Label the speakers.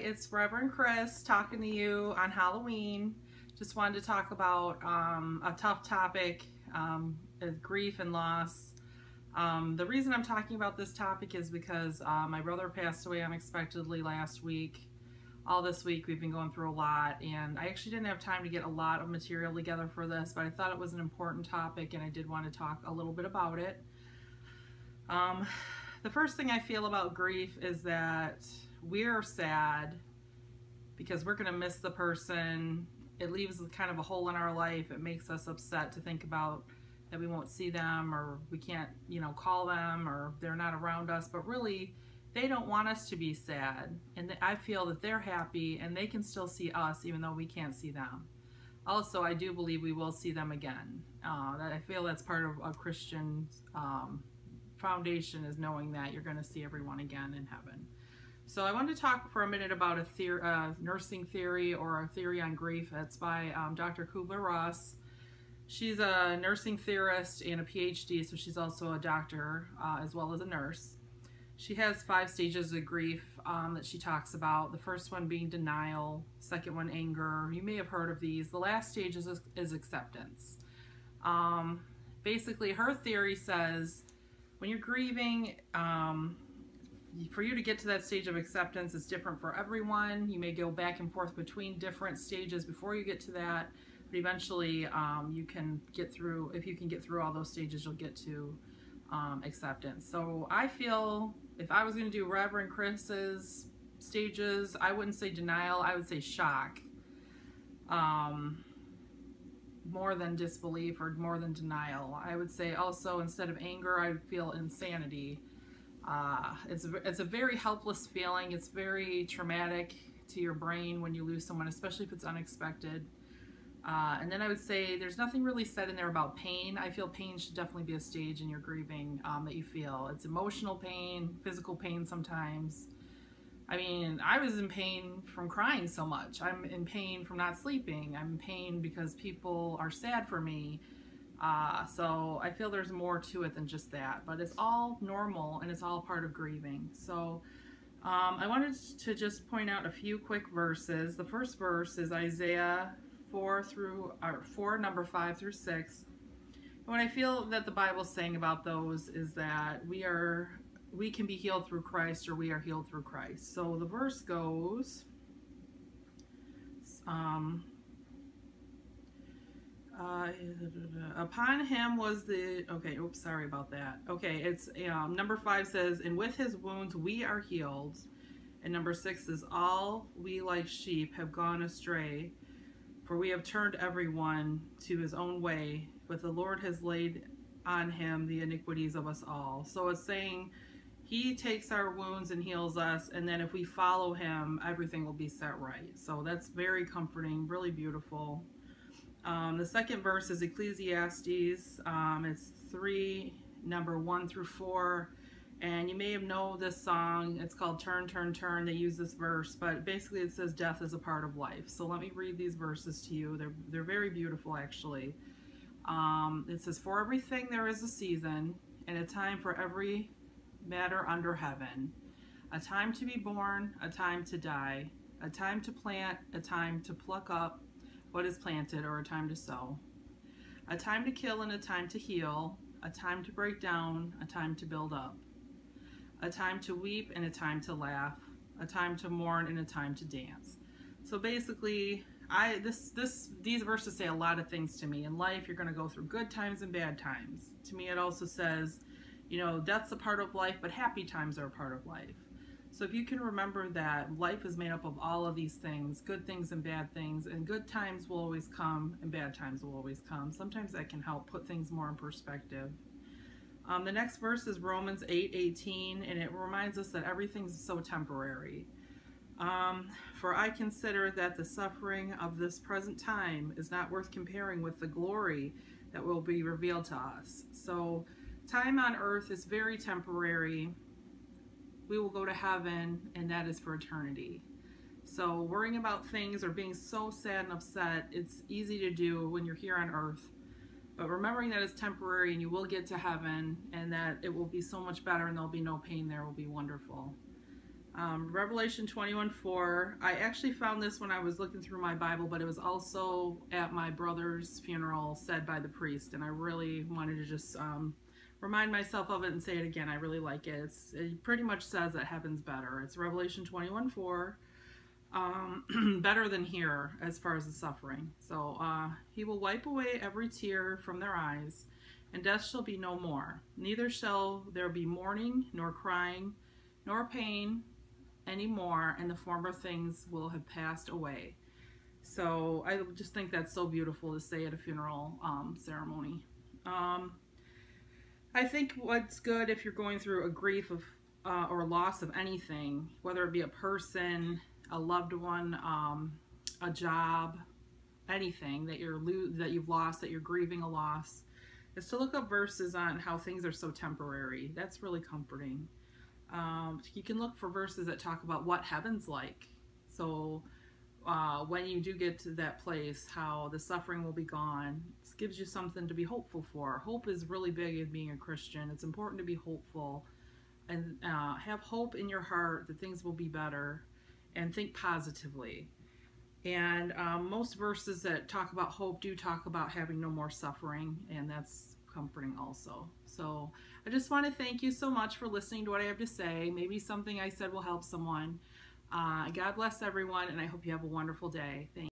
Speaker 1: it's Reverend Chris talking to you on Halloween. Just wanted to talk about a tough topic, grief and loss. The reason I'm talking about this topic is because my brother passed away unexpectedly last week. All this week we've been going through a lot, and I actually didn't have time to get a lot of material together for this, but I thought it was an important topic and I did want to talk a little bit about it. The first thing I feel about grief is that we're sad because we're going to miss the person. It leaves kind of a hole in our life. It makes us upset to think about that we won't see them, or we can't, call them, or they're not around us, but really they don't want us to be sad. And I feel that they're happy and they can still see us even though we can't see them. Also, I do believe we will see them again. I feel that's part of a Christian foundation, is knowing that you're going to see everyone again in heaven. So I wanted to talk for a minute about a nursing theory, or a theory on grief. That's by Dr. Kubler-Ross. She's a nursing theorist and a PhD, so she's also a doctor as well as a nurse. She has 5 stages of grief that she talks about. The first one being denial, second one anger. You may have heard of these. The last stage is acceptance. Basically, her theory says when you're grieving, for you to get to that stage of acceptance is different for everyone. You may go back and forth between different stages before you get to that, but eventually you can get through. If you can get through all those stages, you'll get to acceptance. So I feel if I was going to do Reverend Chris's stages, I wouldn't say denial, I would say shock. More than disbelief or more than denial. I would say also, instead of anger, I would feel insanity. It's a very helpless feeling. It's very traumatic to your brain when you lose someone, especially if it's unexpected. And then I would say there's nothing really said in there about pain. I feel pain should definitely be a stage in your grieving that you feel. It's emotional pain, physical pain sometimes. I mean, I was in pain from crying so much. I'm in pain from not sleeping. I'm in pain because people are sad for me. So I feel there's more to it than just that. But it's all normal and it's all part of grieving. So I wanted to just point out a few quick verses. The first verse is Isaiah 4, number 5 through 6. And what I feel that the Bible's saying about those is that we can be healed through Christ, or we are healed through Christ. So the verse goes, upon him was the, sorry about that. It's number 5 says, and with his wounds we are healed. And number 6 is, all we like sheep have gone astray, for we have turned everyone to his own way, but the Lord has laid on him the iniquities of us all. So it's saying he takes our wounds and heals us, and then if we follow him, everything will be set right. So that's very comforting, really beautiful. The second verse is Ecclesiastes. It's 3, number 1 through 4. And you may have known this song. It's called Turn, Turn, Turn. They use this verse, but basically it says death is a part of life. So let me read these verses to you. They're very beautiful, actually. It says, for everything there is a season, and a time for every matter under heaven. A time to be born, a time to die. A time to plant, a time to pluck up what is planted, or a time to sow. A time to kill and a time to heal. A time to break down, a time to build up. A time to weep and a time to laugh, a time to mourn and a time to dance. So basically, these verses say a lot of things to me. In life, you're going to go through good times and bad times. To me, it also says, death's a part of life, but happy times are a part of life. So if you can remember that life is made up of all of these things, good things and bad things, and good times will always come and bad times will always come. Sometimes that can help put things more in perspective. The next verse is Romans 8:18, and it reminds us that everything's so temporary. For I consider that the suffering of this present time is not worth comparing with the glory that will be revealed to us. So time on earth is very temporary. We will go to heaven, and that is for eternity. So worrying about things or being so sad and upset, it's easy to do when you're here on earth. But remembering that it's temporary and you will get to heaven, and that it will be so much better and there'll be no pain there, will be wonderful. Revelation 21:4. I actually found this when I was looking through my Bible, but it was also at my brother's funeral said by the priest, and I really wanted to just remind myself of it and say it again. I really like it. It pretty much says that heaven's better. It's Revelation 21:4. Better than here as far as the suffering. So he will wipe away every tear from their eyes, and death shall be no more. Neither shall there be mourning, nor crying, nor pain any more, and the former things will have passed away. So I just think that's so beautiful to say at a funeral ceremony. I think what's good if you're going through a grief of or loss of anything, whether it be a person, a loved one, a job, anything that you've lost, that you're grieving a loss, is to look up verses on how things are so temporary. That's really comforting. You can look for verses that talk about what heaven's like. So when you do get to that place, how the suffering will be gone. This gives you something to be hopeful for. Hope is really big in being a Christian. It's important to be hopeful and have hope in your heart that things will be better, and think positively. And most verses that talk about hope do talk about having no more suffering, and that's comforting also. So I just want to thank you so much for listening to what I have to say. Maybe something I said will help someone. God bless everyone, and I hope you have a wonderful day. Thank you.